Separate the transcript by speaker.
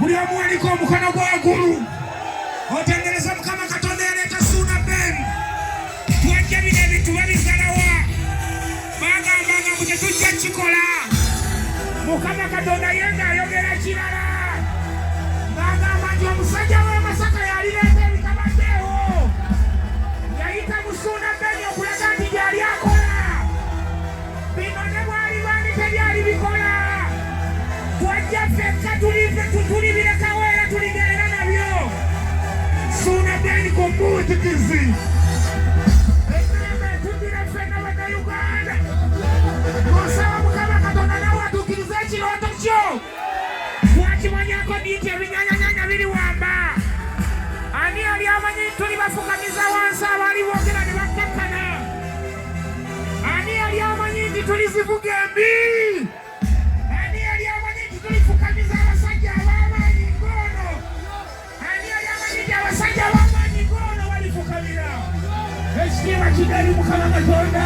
Speaker 1: buli omu aliko omukono gw'waggulu otendereza Mukama Katonda yaleeta Ssuuna Ben twajja bino ebintu babizalawa bagambanga mbu tetujja kikola Mukama Katonda yenga ayogera kirala bagamba nti omusajja w'e Masaka yalireeta ebikabaddeewo yayita mu Ssuuna Ben okulaga nti gyali akola bino ne bwali bandi tebyali bikola twajja ffekka tuli birekawo era tuligerera nabyo Ssuuna Ben ku mbuutikizi emirembe tugira ffenna bannayuganda nosaba Mukama Katonda nawe atuukirize ekirooto kyo twakimanyako nti ebinyanyanyanya biri wamba ani yali amanyi tuli bafukamiza wansi abaali boogera ne bakkakkana ani yali amanyi nti tuli zivuga embi ani yali amanyi nti tulifukamiza abasajja ab'amaanyi ng'ono ani yali amanyi nti abasajja ab'amaanyi ng'ono balifukamira ekitiibwa kidali Mukama Katonda